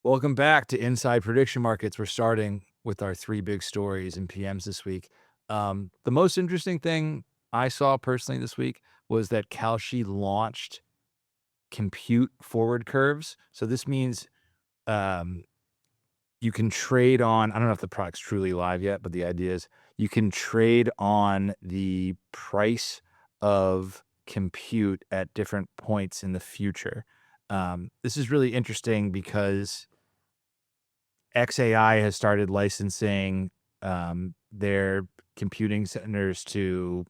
Welcome back to Inside Prediction Markets. We're starting with our three big stories in PMs this week. The most interesting thing I saw personally this week was that Kalshi launched compute forward curves. So this means you can trade on, I don't know if the product's truly live yet, but the idea is you can trade on the price of compute at different points in the future. This is really interesting because XAI has started licensing their computing centers to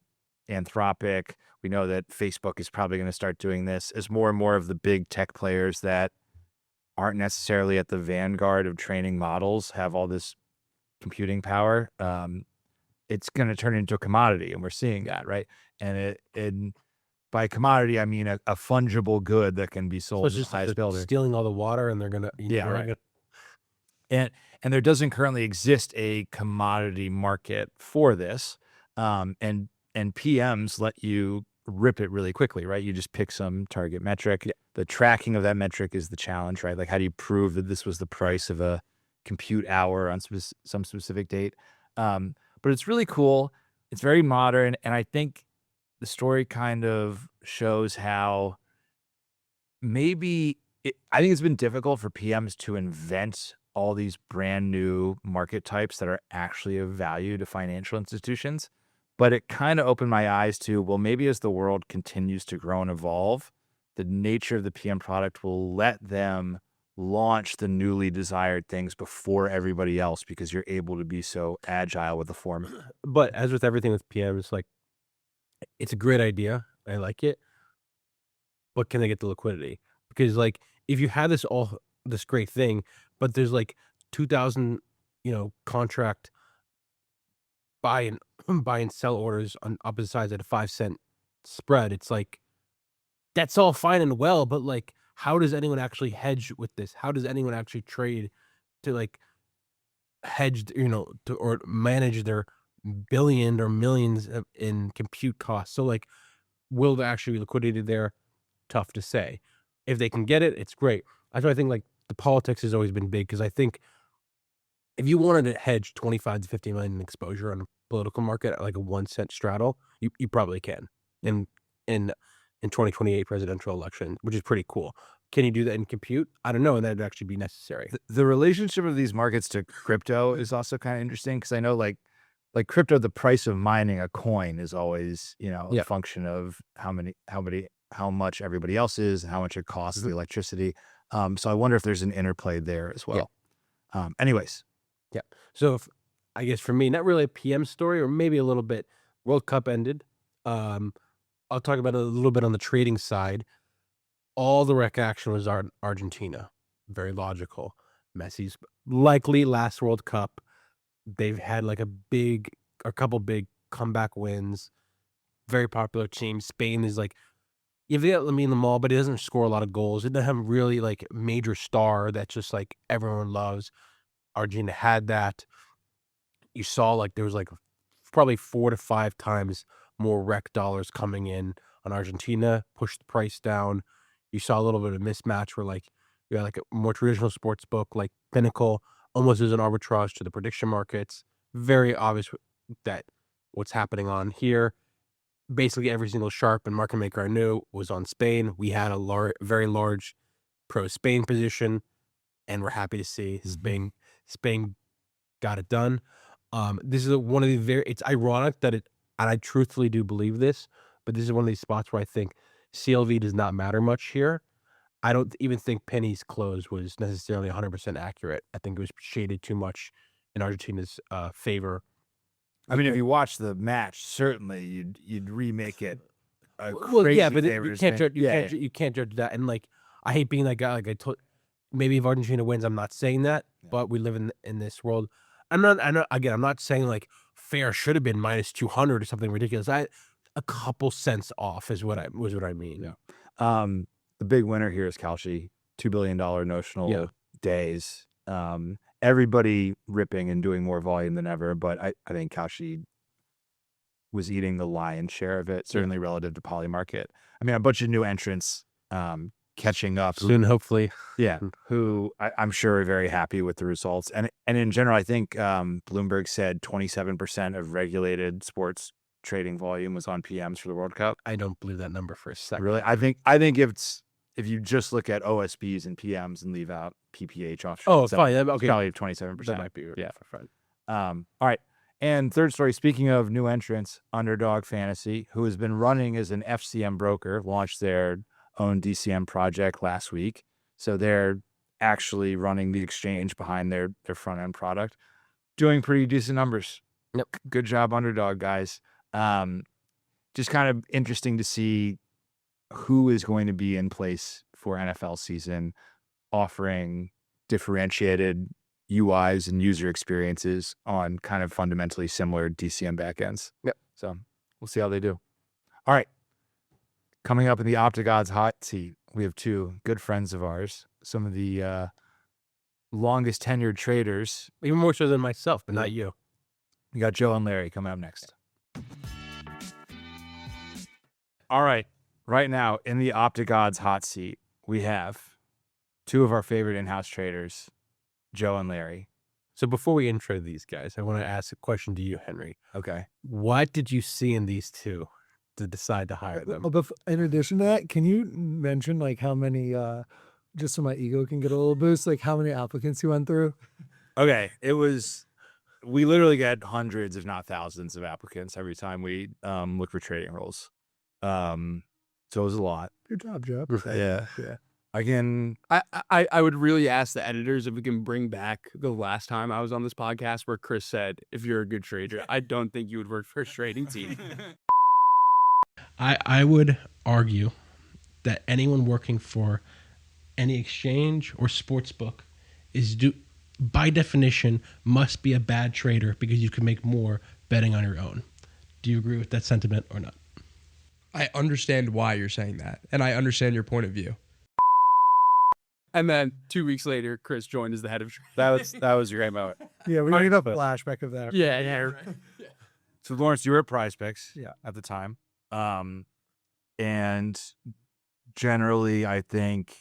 Anthropic. We know that Facebook is probably going to start doing this as more and more of the big tech players that aren't necessarily at the vanguard of training models have all this computing power. It's going to turn into a commodity, and we're seeing that, right? And by commodity, I mean a fungible good that can be sold to the highest builder. Stealing all the water, and they're gonna right. And there doesn't currently exist a commodity market for this. And PMs let you rip it really quickly, right? You just pick some target metric. Yeah. The tracking of that metric is the challenge, right? Like, how do you prove that this was the price of a compute hour on some specific date? But it's really cool. It's very modern. And I think the story kind of shows how maybe I think it's been difficult for PMs to invent all these brand new market types that are actually of value to financial institutions. But it kind of opened my eyes to, well, maybe as the world continues to grow and evolve, the nature of the PM product will let them launch the newly desired things before everybody else because you're able to be so agile with the format. But as with everything with PMs, like, it's a great idea. I like it. But can they get the liquidity? Because, like, if you had this great thing, but there's like 2,000, contract buy and sell orders on opposite sides at a 5-cent spread, it's like, that's all fine and well, but, like, how does anyone actually hedge with this? How does anyone actually trade to, like, hedge, or manage their billion or millions in compute costs? So, like, will there actually be liquidity there? Tough to say. If they can get it, it's great. That's why I think, like, the politics has always been big, because I think if you wanted to hedge 25 to 50 million in exposure on a political market at like a 1-cent straddle, you probably can in 2028 presidential election, which is pretty cool. Can you do that in compute? I don't know, and that'd actually be necessary. The relationship of these markets to crypto is also kind of interesting because I know like crypto, the price of mining a coin is always, a function of how much everybody else is and how much it costs the electricity. So I wonder if there's an interplay there as well. Anyways. Yeah. So I guess for me, not really a PM story, or maybe a little bit. World Cup ended. I'll talk about it a little bit on the trading side. All the rec action was Argentina. Very logical. Messi's likely last World Cup. They've had like a couple big comeback wins. Very popular team. Spain is like, you've got Lamine Yamal, but he doesn't score a lot of goals. It doesn't have really like major star that's just like everyone loves. Argentina had that. You saw like there was like probably 4 to 5 times more rec dollars coming in on Argentina, pushed the price down. You saw a little bit of mismatch where like you had like a more traditional sports book like Pinnacle almost as an arbitrage to the prediction markets. Very obvious that what's happening on here. Basically every single sharp and market maker I knew was on Spain. We had a very large pro Spain position, and we're happy to see Spain got it done. This is one of the it's ironic that and I truthfully do believe this, but this is one of these spots where I think CLV does not matter much here. I don't even think Penny's close was necessarily 100% accurate. I think it was shaded too much in Argentina's favor. I mean, if you watch the match, certainly you'd remake it. Well, yeah, but you can't judge that. And like, I hate being that guy. Like I told, maybe if Argentina wins, I'm not saying that, but we live in this world. I'm not saying like fair should have been minus 200 or something ridiculous. A couple cents off is what I mean. Yeah. The big winner here is Kalshi, $2 billion notional days. Everybody ripping and doing more volume than ever, but I think Kalshi was eating the lion's share of it, certainly relative to polymarket. I mean, a bunch of new entrants catching up. soon, hopefully. Yeah, who I'm sure are very happy with the results. And in general, I think Bloomberg said 27% of regulated sports trading volume was on PMs for the World Cup. I don't believe that number for a second. Really? I think if you just look at OSBs and PMs and leave out PPH offshore. Oh, fine. Okay. It's probably 27%. That might be fine. All right. And third story, speaking of new entrants, Underdog Fantasy, who has been running as an FCM broker, launched their own DCM project last week. So they're actually running the exchange behind their front end product, doing pretty decent numbers. Yep. Good job, Underdog guys. Just kind of interesting to see who is going to be in place for NFL season, offering differentiated UIs and user experiences on kind of fundamentally similar DCM backends. Yep. So we'll see how they do. All right. Coming up in the OpticOdds Hot Seat, we have two good friends of ours, some of the longest tenured traders. Even more so than myself, but not you. We got Joe and Larry coming up next. All right. Right now in the OpticOdds Hot Seat, we have two of our favorite in-house traders, Joe and Larry. So before we intro these guys, I want to ask a question to you, Henry. Okay. What did you see in these two to decide to hire them? In addition to that, can you mention like how many, just so my ego can get a little boost, like how many applicants you went through? Okay. We literally get hundreds, if not thousands of applicants every time we look for trading roles. So it was a lot. Good job, Joe. Yeah. I would really ask the editors if we can bring back the last time I was on this podcast where Chris said, if you're a good trader, I don't think you would work for a trading team. I would argue that anyone working for any exchange or sports book by definition must be a bad trader because you can make more betting on your own. Do you agree with that sentiment or not? I understand why you're saying that, and I understand your point of view. And then 2 weeks later, Chris joined as the head of trading. That was your great moment. Yeah, we need a flashback of that. Yeah, right. So Lawrence, you were at Prize Picks Yeah. at the time. And generally, I think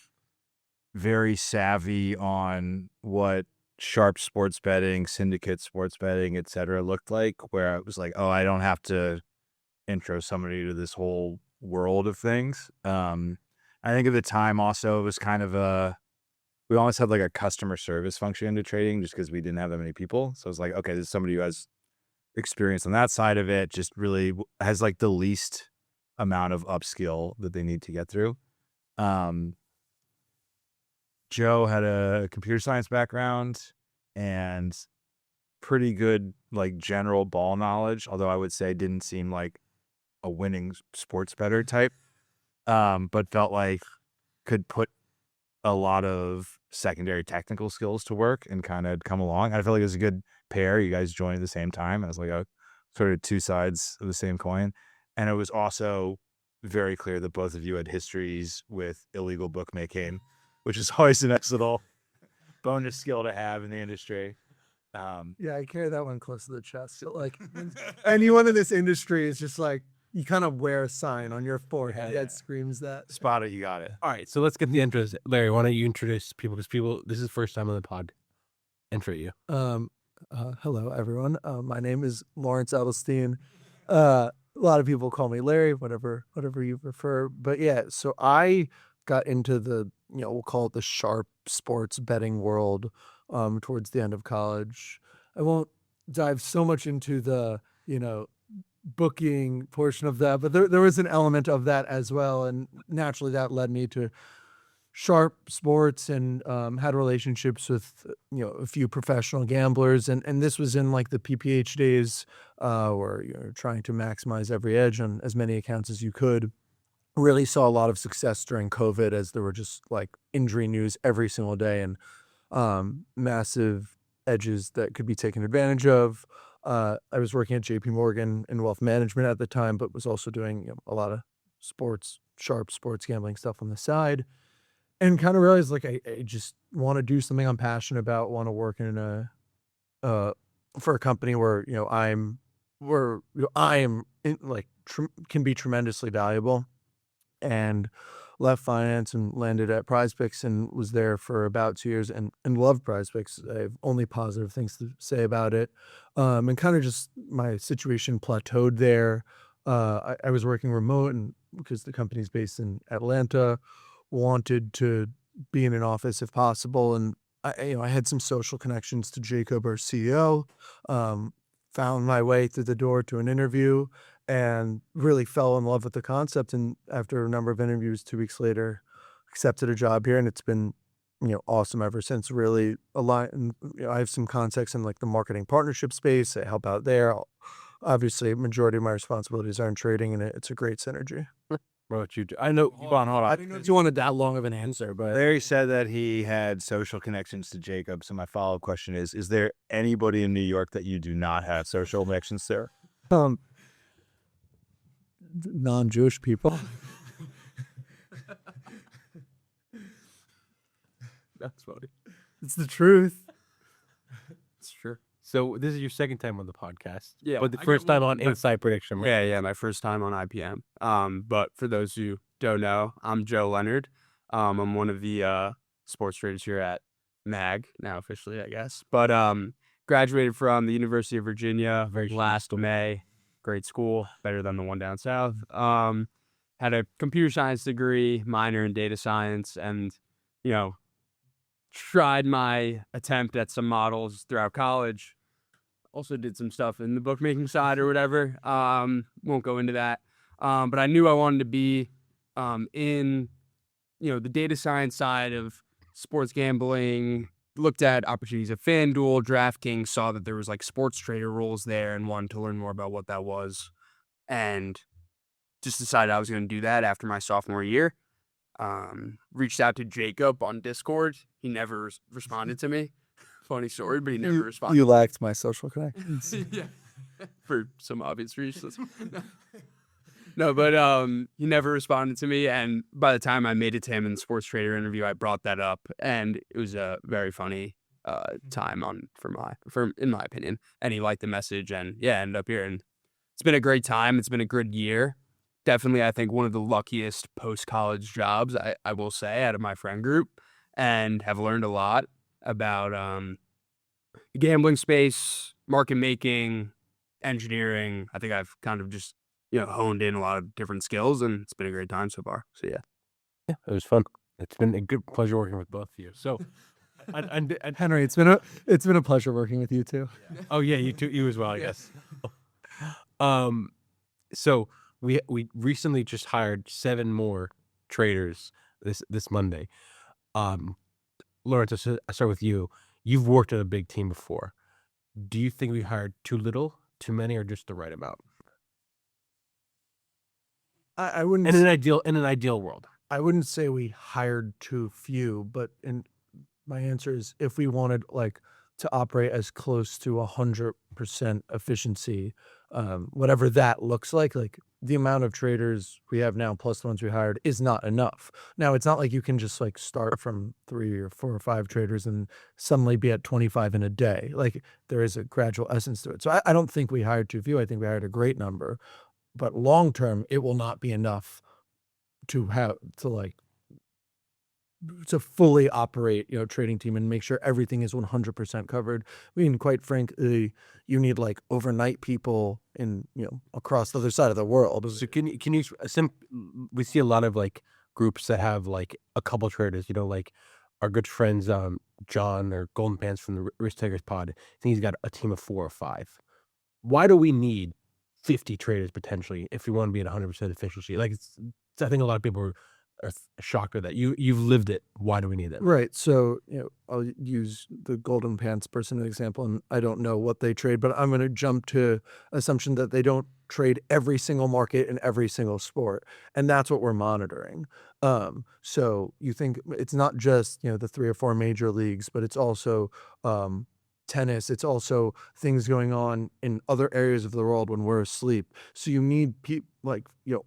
very savvy on what sharp sports betting, syndicate sports betting, et cetera, looked like, where it was like, oh, I don't have to intro somebody to this whole world of things. I think at the time also it was kind of we almost had like a customer service function to trading just because we didn't have that many people. So it's like, okay, this is somebody who has experience on that side of it, just really has like the least amount of upskill that they need to get through. Joe had a computer science background and pretty good like general ball knowledge, although I would say didn't seem like a winning sports bettor type, but felt like could put a lot of secondary technical skills to work and kind of come along. I feel like it was a good pair. You guys joined at the same time. I was like sort of two sides of the same coin. And it was also very clear that both of you had histories with illegal bookmaking, which is always a nice little bonus skill to have in the industry. Yeah, I carry that one close to the chest. So, like anyone in this industry is just like, you kind of wear a sign on your forehead that screams that. Spot it, you got it. All right, so let's get the intros. Larry, why don't you introduce people? Because this is the first time on the pod. Intro you. Hello, everyone. My name is Lawrence Edelstein. A lot of people call me Larry, whatever you prefer. But yeah, so I got into the, we'll call it the sharp sports betting world towards the end of college. I won't dive so much into the, booking portion of that, but there was an element of that as well. And naturally that led me to sharp sports and had relationships with, a few professional gamblers. And this was in like the PPH days where you're trying to maximize every edge on as many accounts as you could. Really saw a lot of success during COVID as there were just like injury news every single day and massive edges that could be taken advantage of. I was working at JP Morgan in wealth management at the time, but was also doing a lot of sharp sports gambling stuff on the side, and kind of realized like I just want to do something I'm passionate about, want to work in for a company where I am can be tremendously valuable. And left finance and landed at PrizePicks and was there for about 2 years and loved PrizePicks. I have only positive things to say about it. And kind of just my situation plateaued there. I was working remote, and because the company's based in Atlanta, wanted to be in an office if possible. And I had some social connections to Jacob, our CEO. Found my way through the door to an interview and really fell in love with the concept. And after a number of interviews, 2 weeks later, accepted a job here, and it's been awesome ever since. Really aligned. I have some context in like the marketing partnership space. I help out there. Obviously, majority of my responsibilities are in trading, and it's a great synergy. What about you? I know. Hold on. I didn't know if you wanted that long of an answer, but Larry said that he had social connections to Jacob. So my follow-up question is there anybody in New York that you do not have social connections to? Non-Jewish people. that's funny. It's the truth. It's true. So this is your second time on the podcast. Yeah, But the I first got time one- on Inside Prediction. Right? Yeah, my first time on IPM. But for those who don't know, I'm Joe Leonard. I'm one of the sports traders here at MAG, now officially, I guess. But graduated from the University of Virginia last May. Great school, better than the one down south. Had a computer science degree, minor in data science, and tried my attempt at some models throughout college. Also did some stuff in the bookmaking side or whatever. Won't go into that. But I knew I wanted to be in, the data science side of sports gambling. Looked at opportunities at FanDuel, DraftKings, saw that there was like sports trader roles there and wanted to learn more about what that was. And just decided I was going to do that after my sophomore year. Reached out to Jacob on Discord. He never responded to me. Funny story, but he never responded. You lacked my social connections. Yeah, for some obvious reasons. No, but he never responded to me, and by the time I made it to him in the sports trader interview, I brought that up, and it was a very funny time in my opinion. And he liked the message, and ended up here, and it's been a great time. It's been a good year. Definitely, I think one of the luckiest post-college jobs I will say out of my friend group, and have learned a lot about the gambling space, market making, engineering. I think I've kind of just honed in a lot of different skills, and it's been a great time so far. So yeah, Yeah, it was fun. It's been a good pleasure working with both of you. So, and Henry, it's been a pleasure working with you too. oh yeah, you too, you as well, I guess. So we recently just hired 7 more traders this Monday. Lawrence, I start with you. You've worked at a big team before. Do you think we hired too little, too many, or just the right amount? I wouldn't. In an ideal world. I wouldn't say we hired too few, but my answer is if we wanted to operate as close to 100% efficiency, whatever that looks like the amount of traders we have now plus the ones we hired is not enough. Now, it's not like you can just start from 3 or 4 or 5 traders and suddenly be at 25 in a day. There is a gradual essence to it. So I don't think we hired too few. I think we hired a great number, but long term, it will not be enough to have to fully operate trading team and make sure everything is 100% covered. I mean, quite frankly, you need overnight people in across the other side of the world. So can you we see a lot of groups that have a couple traders, our good friends John or Golden Pants from the Risk Takers pod. I think he's got a team of 4 or 5. Why do we need 50 traders potentially if we want to be at 100% efficiency? I think a lot of people are shocked at that. You've lived it. Why do we need that? Right. So, I'll use the Golden Pants person as an example, and I don't know what they trade, but I'm going to jump to assumption that they don't trade every single market in every single sport. And that's what we're monitoring. So you think it's not just, the 3 or 4 major leagues, but it's also tennis. It's also things going on in other areas of the world when we're asleep. So you need people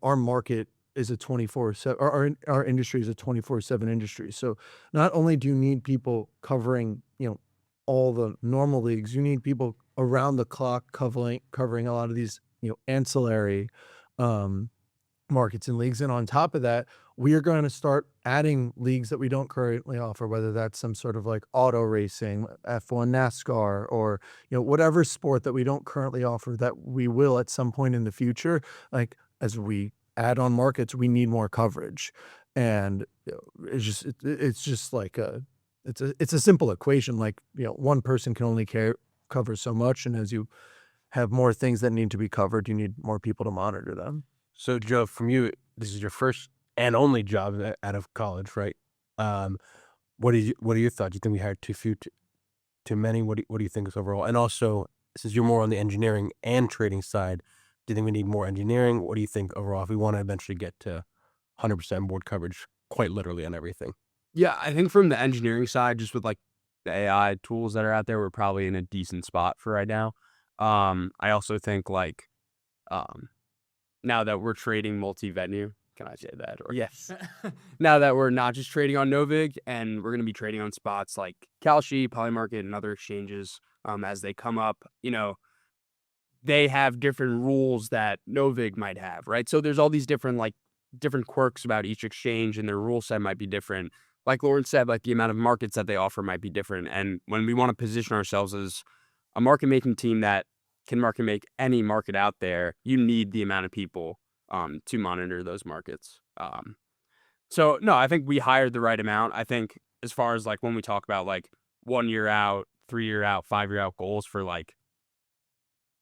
our market is a 24/7, or our industry is a 24/7 industry. So not only do you need people covering, all the normal leagues, you need people around the clock covering a lot of these, ancillary markets and leagues. And on top of that, we are going to start adding leagues that we don't currently offer, whether that's some sort of like auto racing, F1, NASCAR, or, whatever sport that we don't currently offer that we will at some point in the future. Like, as we add on markets, we need more coverage. And it's just like it's a simple equation. Like, one person can only cover so much. And as you have more things that need to be covered, you need more people to monitor them. So, Joe, from you, this is your first and only job out of college, right? What are your thoughts? Do you think we hired too few, too many? What do you think is overall? And also, since you're more on the engineering and trading side, do you think we need more engineering? What do you think overall if we want to eventually get to 100% board coverage, quite literally on everything? Yeah, I think from the engineering side, just with like the AI tools that are out there, we're probably in a decent spot for right now. I also think like now that we're trading multi-venue, can I say that? Or Yes. now that we're not just trading on Novig and we're going to be trading on spots like Kalshi, Polymarket, and other exchanges as they come up, they have different rules that Novig might have, right? So there's all these different quirks about each exchange, and their rule set might be different. Like Lawrence said, like the amount of markets that they offer might be different. And when we want to position ourselves as a market making team that can market make any market out there, you need the amount of people to monitor those markets. So no, I think we hired the right amount. I think as far as like when we talk about like 1 year out, 3 year out, 5 year out goals for like,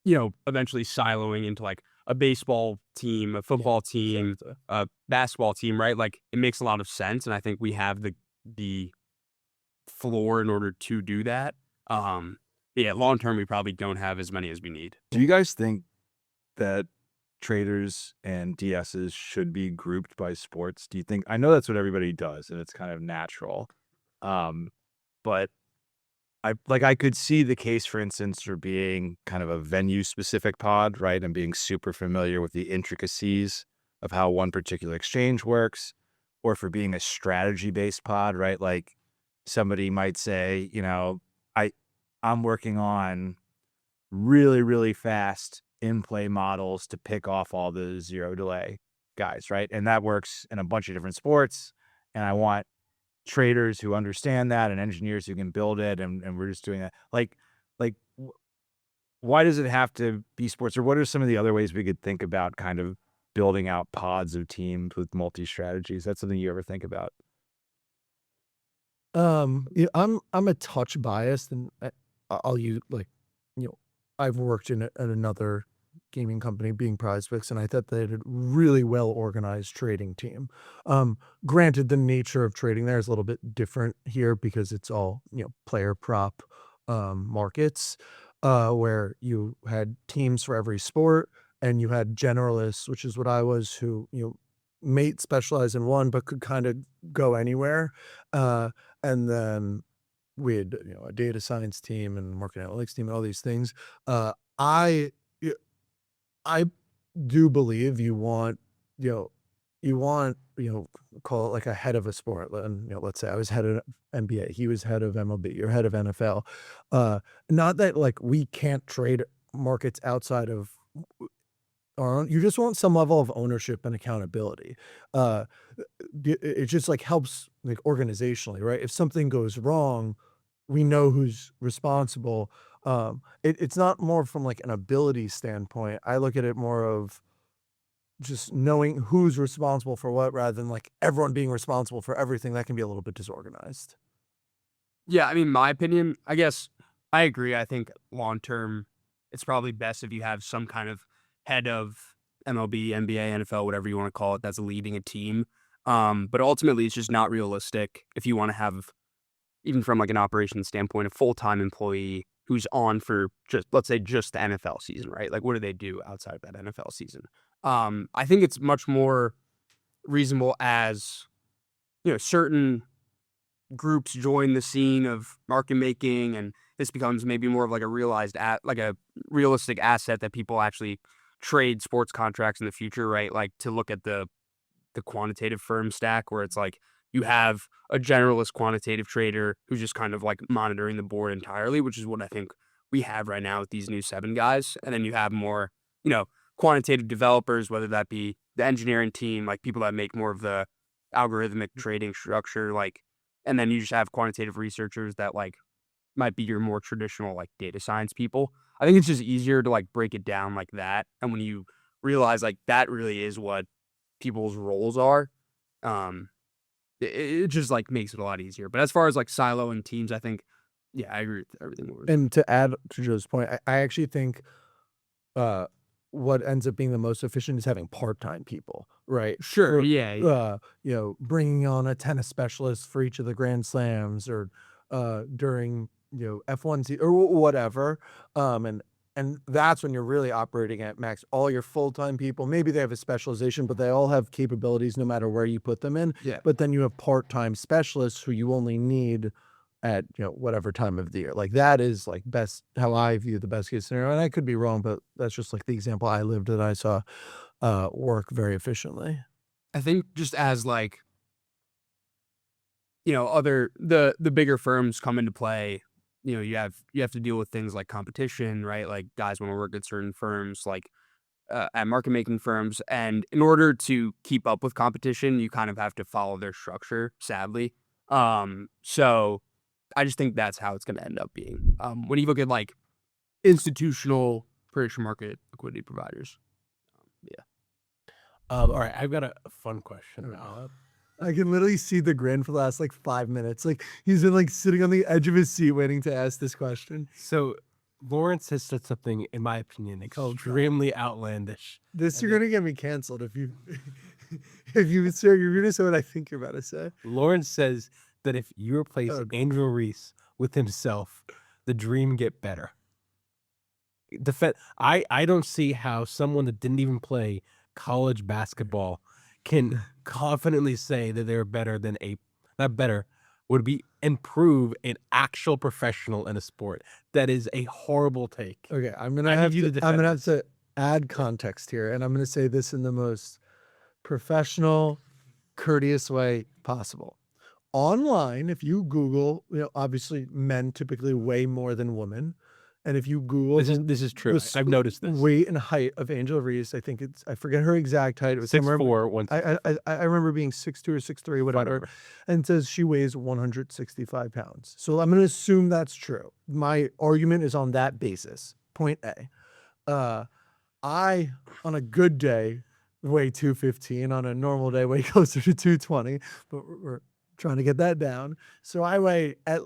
eventually siloing into like a baseball team, a football team, a basketball team, right? Like it makes a lot of sense. And I think we have the floor in order to do that. Yeah, long term, we probably don't have as many as we need. Do you guys think that traders and DSs should be grouped by sports? Do you think, I know that's what everybody does and it's kind of natural. But I could see the case, for instance, for being kind of a venue specific pod, right? And being super familiar with the intricacies of how one particular exchange works, or for being a strategy based pod, right? Like somebody might say, I'm working on really, really fast in-play models to pick off all the zero delay guys, right? And that works in a bunch of different sports. And I want traders who understand that and engineers who can build it. And we're just doing that. Why does it have to be sports? Or what are some of the other ways we could think about kind of building out pods of teams with multi-strategies? That's something you ever think about? Yeah, I'm a touch biased, and I'll use I've worked at another gaming company being PrizePicks, and I thought they had a really well organized trading team. Granted, the nature of trading there is a little bit different here because it's all player prop markets, where you had teams for every sport, and you had generalists, which is what I was, who may specialize in one but could kind of go anywhere, and then we had a data science team and market analytics team and all these things. I do believe you want call it like a head of a sport. And let's say I was head of NBA, he was head of MLB, you're head of NFL. Not that like we can't trade markets outside of our own. You just want some level of ownership and accountability. It just like helps like organizationally, right? If something goes wrong, we know who's responsible. It's not more from like an ability standpoint. I look at it more of just knowing who's responsible for what, rather than like everyone being responsible for everything. That can be a little bit disorganized. Yeah, I mean, my opinion, I guess I agree. I think long term, it's probably best if you have some kind of head of MLB, NBA, NFL, whatever you want to call it, that's leading a team. But ultimately, it's just not realistic if you want to have, even from like an operations standpoint, a full-time employee who's on for just, let's say, just the NFL season, right? Like, what do they do outside of that NFL season? I think it's much more reasonable as, certain groups join the scene of market making, and this becomes maybe more of like a realistic asset that people actually trade sports contracts in the future, right? Like to look at the quantitative firm stack, where it's like you have a generalist quantitative trader who's just kind of like monitoring the board entirely, which is what I think we have right now with these new 7 guys. And then you have more, quantitative developers, whether that be the engineering team, like people that make more of the algorithmic trading structure, like, and then you just have quantitative researchers that like might be your more traditional like data science people. I think it's just easier to like break it down like that. And when you realize like that really is what people's roles are, it just like makes it a lot easier. But as far as like siloing teams, I think, yeah, I agree with everything. And to add to Joe's point, I actually think what ends up being the most efficient is having part-time people, right? Sure, Or, yeah. bringing on a tennis specialist for each of the Grand Slams, or during F1 or whatever, and that's when you're really operating at max. All your full-time people, maybe they have a specialization, but they all have capabilities no matter where you put them in. Yeah. But then you have part-time specialists who you only need at whatever time of the year. Like that is like best how I view the best case scenario. And I could be wrong, but that's just like the example I lived that I saw work very efficiently. I think just as like, other the bigger firms come into play, you have to deal with things like competition, right? Like guys want to work at certain firms, like at market making firms, and in order to keep up with competition, you kind of have to follow their structure, sadly. So I just think that's how it's going to end up being. When you look at like institutional prediction market liquidity providers. All right, I've got a fun question now. I can literally see the grin for the last like 5 minutes. Like he's been like sitting on the edge of his seat waiting to ask this question. So Lawrence has said something, in my opinion, extremely outlandish. You're gonna get me canceled if you sir, you're gonna say what I think you're about to say. Lawrence says that if you replace Andrew Reese with himself, the dream get better. I don't see how someone that didn't even play college basketball can confidently say that they're better than would be improve an actual professional in a sport. That is a horrible take. Okay, I'm gonna have to add context here, and I'm gonna say this in the most professional, courteous way possible. Online, if you Google, obviously men typically weigh more than women. And if you Google, this is true. I've noticed this. Weight and height of Angel Reese, I think I forget her exact height. It was 6'4". I remember being 6'2" or 6'3", whatever. And it says she weighs 165 pounds. So I'm going to assume that's true. My argument is on that basis. Point A. I, on a good day, weigh 215. On a normal day, weigh closer to 220. But we're trying to get that down. So I weigh at,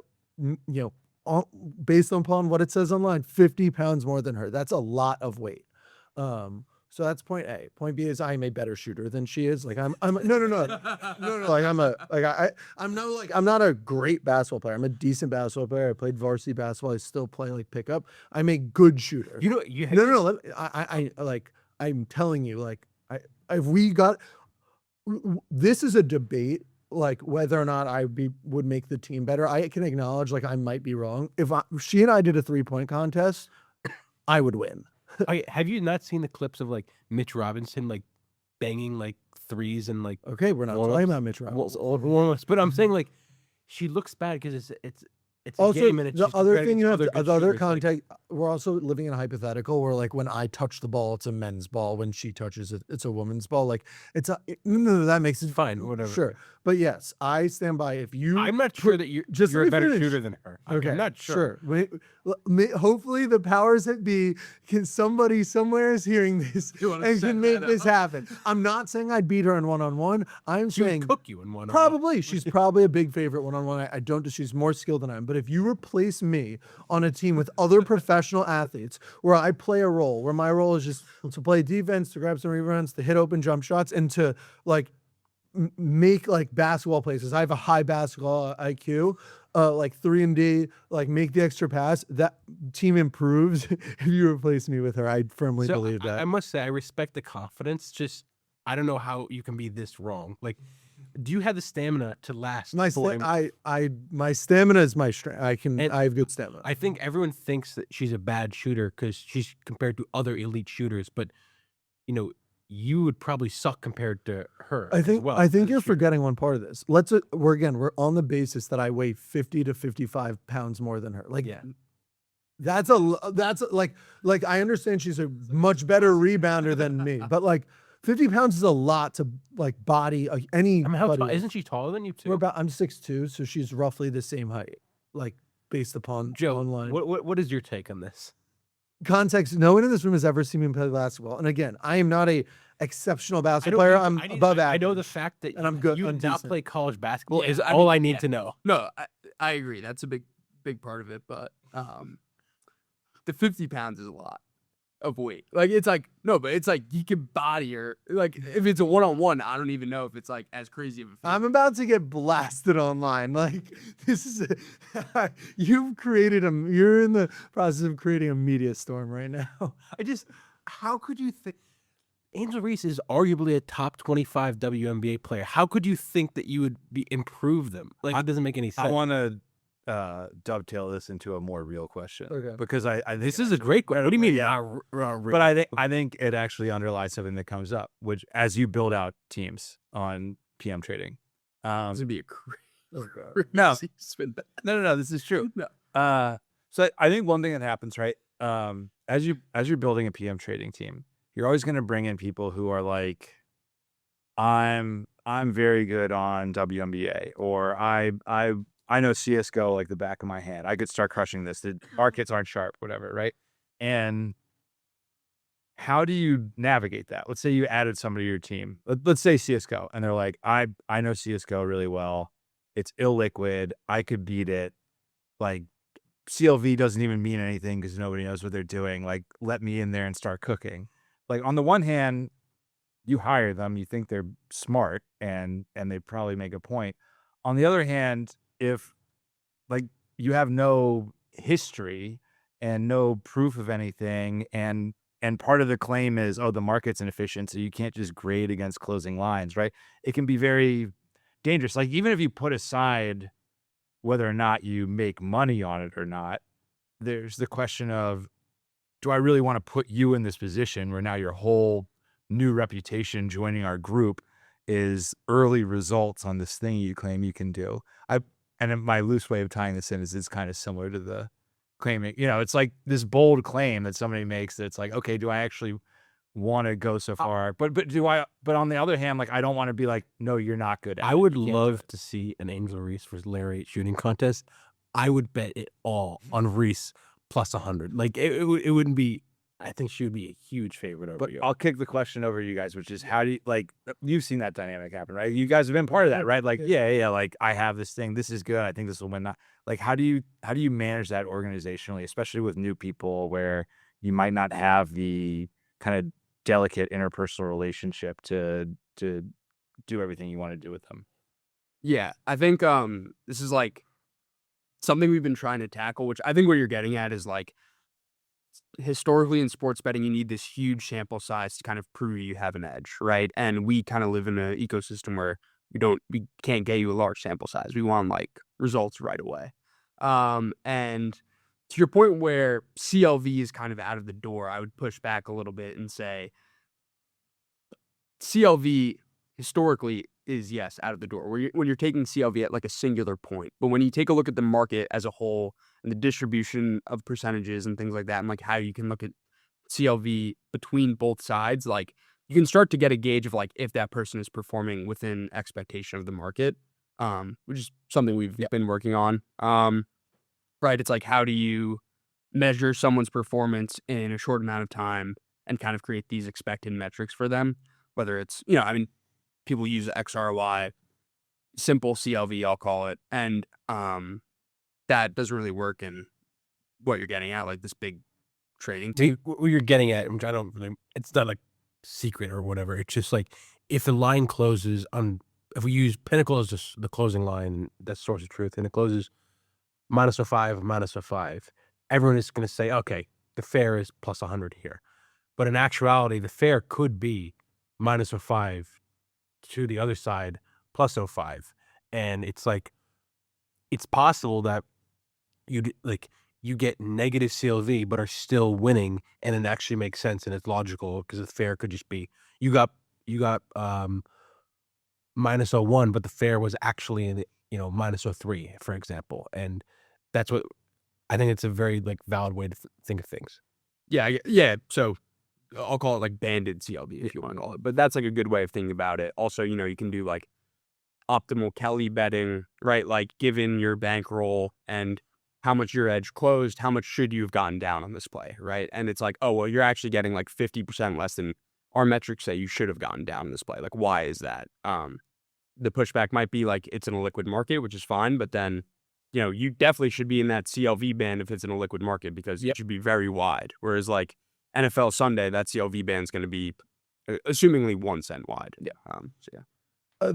based upon what it says online, 50 pounds more than her. That's a lot of weight. So that's point A. Point B is I'm a better shooter than she is. Like no. Like I'm not a great basketball player. I'm a decent basketball player. I played varsity basketball. I still play like pickup. I'm a good shooter. I'm telling you, like this is a debate. Like whether or not would make the team better. I can acknowledge like I might be wrong. If she and I did a 3-point contest, I would win. Have you not seen the clips of like Mitch Robinson like banging like threes and like? Okay, we're not talking about Mitch Robinson. But I'm saying like she looks bad because it's also a game and it's the just other thing you have good the other shooters, context. We're also living in a hypothetical where like when I touch the ball, it's a men's ball. When she touches it, it's a woman's ball. Like no, that makes it fine. Whatever. Sure, but yes, I stand by. If you, I'm not sure that you're a better shooter than her. Okay, I'm not sure. Hopefully, the powers that be somebody somewhere is hearing this and can make this happen. I'm not saying I'd beat her in one-on-one. I'm saying cook you in one-on-one. Probably, she's probably a big favorite one-on-one. I don't. She's more skilled than I am. But if you replace me on a team with other professional athletes, where I play a role, where my role is just to play defense, to grab some rebounds, to hit open jump shots, and to like make like basketball plays. I have a high basketball IQ. Like 3-and-D, like make the extra pass. That team improves if you replace me with her. I firmly believe that. I must say, I respect the confidence. Just I don't know how you can be this wrong. Like, do you have the stamina to last? My stamina is my strength. I have good stamina. I think everyone thinks that she's a bad shooter because she's compared to other elite shooters, but you would probably suck compared to her. I think you're forgetting one part of this. We're on the basis that I weigh 50 to 55 pounds more than her. Like, That's like I understand she's a much better rebounder than me, but like 50 pounds is a lot to like body any. I mean, how tall, isn't she taller than you too? I'm 6'2", so she's roughly the same height, like based upon Joe, online. what is your take on this? Context, no one in this room has ever seen me play basketball. And again, I am not a exceptional basketball player. I'm above average. I know the fact that and I'm good. You I'm not decent. play college basketball is all I need to know. No, I agree. That's a big part of it. But the 50 pounds is a lot of weight. Like it's like but it's like you can body her. Like if it's a 1-on-1, I don't even know if it's like as crazy of a feat. I'm about to get blasted online. Like this is you're in the process of creating a media storm right now. How could you think Angel Reese is arguably a top 25 WNBA player? How could you think that you would improve them? Like it doesn't make any sense. I want to dovetail this into a more real question. Okay. Because This is a great question. What do you mean? But I think it actually underlies something that comes up, which as you build out teams on PM trading, It's gonna be a crazy no, spin back. no, this is true. No. So I think one thing that happens, right, as you're building a PM trading team, you're always going to bring in people who are like, I'm very good on WNBA, or I know CS:GO like the back of my hand. I could start crushing this. The markets aren't sharp, whatever, right? And how do you navigate that? Let's say you added somebody to your team. Let's say CS:GO, and they're like, I know CS:GO really well. It's illiquid. I could beat it. Like CLV doesn't even mean anything because nobody knows what they're doing. Like, let me in there and start cooking. Like on the one hand, you hire them, you think they're smart, and they probably make a point. On the other hand, if like you have no history and no proof of anything, and part of the claim is, oh, the market's inefficient, so you can't just grade against closing lines, right? It can be very dangerous. Like even if you put aside whether or not you make money on it or not, there's the question of, do I really want to put you in this position where now your whole new reputation joining our group is early results on this thing you claim you can do? And my loose way of tying this in is it's kind of similar to the claiming, it's like this bold claim that somebody makes that's like, okay, do I actually want to go so far? But on the other hand, like I don't want to be like, no, you're not good at it. I would love to see an Angel Reese versus Larry shooting contest. I would bet it all on Reese plus 100. Like it wouldn't be. I think she would be a huge favorite over you. I'll kick the question over to you guys, which is how do you, like, you've seen that dynamic happen, right? You guys have been part of that, right? Like, yeah, like I have this thing, this is good, I think this will win. Like, how do you manage that organizationally, especially with new people where you might not have the kind of delicate interpersonal relationship to do everything you want to do with them? Yeah, I think this is like something we've been trying to tackle, which I think what you're getting at is like, historically in sports betting, you need this huge sample size to kind of prove you have an edge, right? And we kind of live in an ecosystem where we can't get you a large sample size. We want like results right away. And to your point where CLV is kind of out of the door, I would push back a little bit and say CLV historically is, yes, out of the door. When you're taking CLV at like a singular point, but when you take a look at the market as a whole and the distribution of percentages and things like that, and like how you can look at CLV between both sides, like you can start to get a gauge of like if that person is performing within expectation of the market, which is something we've been working on. Right? It's like, how do you measure someone's performance in a short amount of time and kind of create these expected metrics for them? Whether it's, people use XRY, simple CLV, I'll call it. And that doesn't really work in what you're getting at, like this big trading team. What you're getting at, which I don't really, it's not like secret or whatever. It's just like if the line closes on, if we use Pinnacle as just the closing line, that's source of truth, and it closes -05, everyone is going to say, okay, the fair is plus 100 here. But in actuality, the fair could be -05 to the other side plus 05. And it's like, it's possible that you get negative CLV but are still winning, and it actually makes sense and it's logical because the fair could just be you got -01, but the fair was actually in -03, for example. And that's what I think it's a very like valid way to think of things. Yeah. So I'll call it like banded CLV if you want to call it, but that's like a good way of thinking about it. Also, you can do like optimal Kelly betting, right? Like given your bankroll and how much your edge closed, how much should you have gotten down on this play, right? And it's like, oh, well, you're actually getting like 50% less than our metrics say you should have gotten down in this play. Like, why is that? The pushback might be like it's in a liquid market, which is fine, but then, you definitely should be in that CLV band if it's in a liquid market because it should be very wide. Whereas like NFL Sunday, that CLV band is going to be assumingly 1 cent wide. Yeah.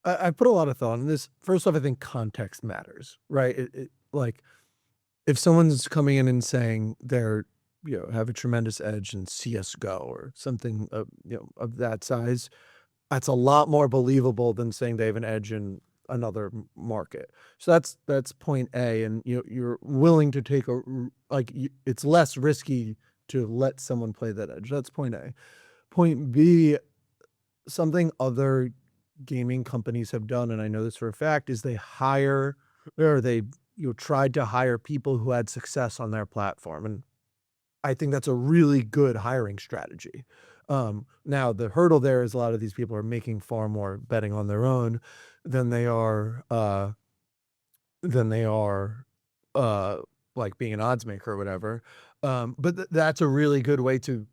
I put a lot of thought in this. First off, I think context matters, right? Like if someone's coming in and saying they're, have a tremendous edge in CSGO or something of, of that size, that's a lot more believable than saying they have an edge in another market. So that's point A. And you're willing to take it's less risky to let someone play that edge. That's point A. Point B, something other gaming companies have done, and I know this for a fact, is they tried to hire people who had success on their platform. And I think that's a really good hiring strategy. Now the hurdle there is a lot of these people are making far more betting on their own than they are like being an odds maker or whatever. But that's a really good way to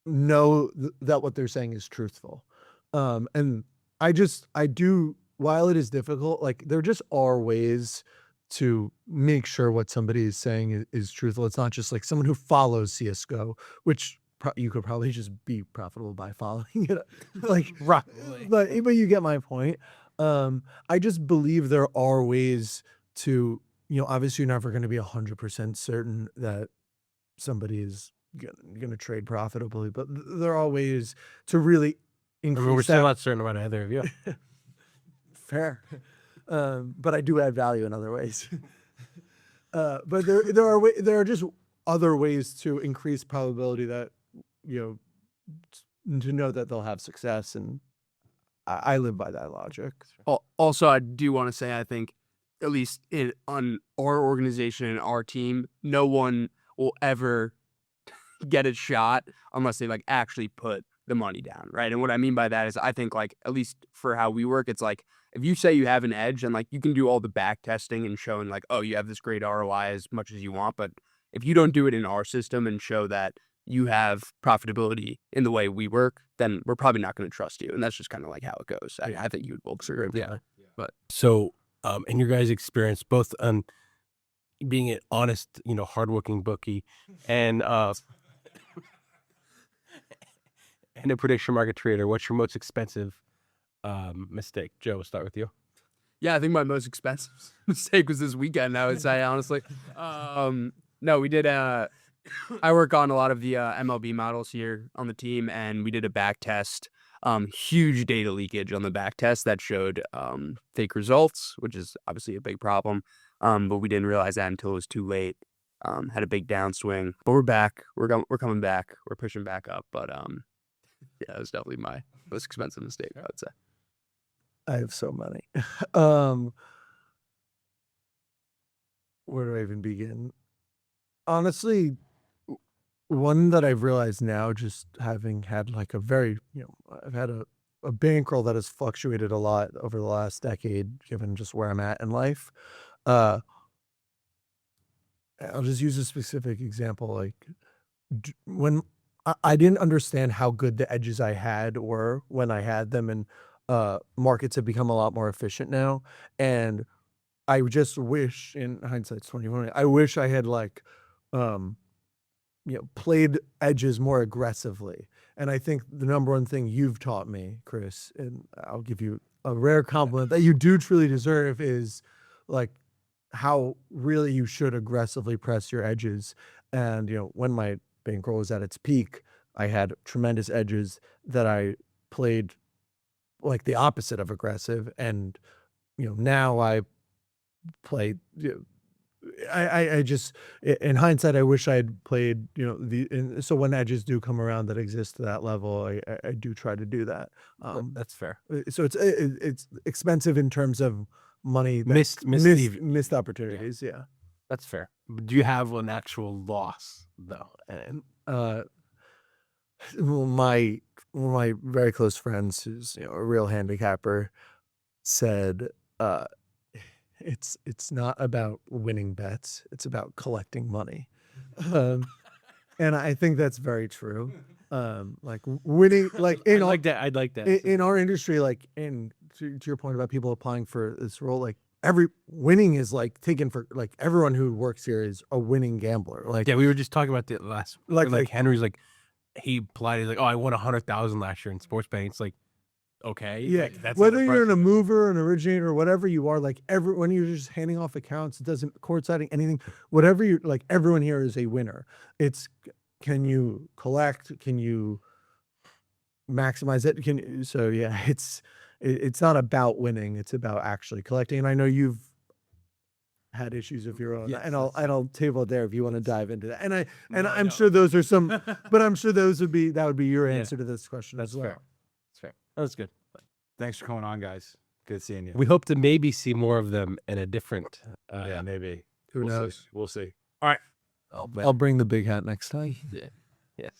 know that what they're saying is truthful. And I do, while it is difficult, like there just are ways to make sure what somebody is saying is truthful. It's not just like someone who follows CSGO, which you could probably just be profitable by following it. Like, right. But you get my point. I just believe there are ways to, obviously you're never going to be 100% certain that somebody is going to trade profitably, but there are ways to really increase We're still not certain about either of you. Fair. But I do add value in other ways. But there are just other ways to increase probability that, to know that they'll have success. And I live by that logic. Also, I do want to say, I think, at least on our organization and our team, no one will ever get a shot unless they like actually put the money down, right? And what I mean by that is I think like, at least for how we work, it's like if you say you have an edge and like you can do all the back testing and showing like, oh, you have this great ROI as much as you want, but if you don't do it in our system and show that you have profitability in the way we work, then we're probably not going to trust you. And that's just kind of like how it goes. I think you would both agree. Yeah. But so in your guys' experience, both on being an honest, hardworking bookie and a prediction market trader, what's your most expensive mistake? Joe, we'll start with you. Yeah, I think my most expensive mistake was this weekend, I would say, honestly. No, we did I work on a lot of the MLB models here on the team, and we did a back test. Huge data leakage on the back test that showed fake results, which is obviously a big problem. But we didn't realize that until it was too late. Had a big downswing, but we're back. We're coming back. We're pushing back up. But yeah, it was definitely my most expensive mistake, I would say. I have so many. Where do I even begin? Honestly, one that I've realized now, just having had like a very, I've had a bankroll that has fluctuated a lot over the last decade, given just where I'm at in life. I'll just use a specific example. Like when I didn't understand how good the edges I had were when I had them, and markets have become a lot more efficient now. And I just wish, in hindsight, 2020, I wish I had like, played edges more aggressively. And I think the number one thing you've taught me, Chris, and I'll give you a rare compliment that you do truly deserve, is like how really you should aggressively press your edges. And, when my bankroll was at its peak, I had tremendous edges that I played like the opposite of aggressive. And, now I play, I just, in hindsight, I wish I had played, so when edges do come around that exist to that level, I do try to do that. That's fair. So it's expensive in terms of money, Missed missed opportunities. Yeah. That's fair. Do you have an actual loss though? And well, one of my very close friends, who's a real handicapper, said, "It's not about winning bets; it's about collecting money," and I think that's very true. Like winning, like I'd like that. I'd like that. in our industry, like to your point about people applying for this role, like every winning is like taken for like everyone who works here is a winning gambler. Like Yeah, we were just talking about the last. Like- Like Henry's like, he applied. He's like, oh, I won 100,000 last year in sports betting. It's like, okay, yeah, like, that's whether you're impressive. an mover, an originator, or whatever you are, like when you're just handing off accounts, it doesn't courtsiding anything. Whatever you like, everyone here is a winner. It's can you collect? Can you maximize it? It's not about winning. It's about actually collecting. And I know you've had issues of your own, Yes, and I'll table it there if you want to dive into that. And I'm sure those are some, but I'm sure that would be your Yeah. answer to this question That's as well. fair. That's fair. That was good. Thanks for coming on, guys. Good seeing you. We hope to maybe see more of them in a different. Yeah, maybe. Who We'll see. knows? We'll see. I'll bring the big hat next time. Yes.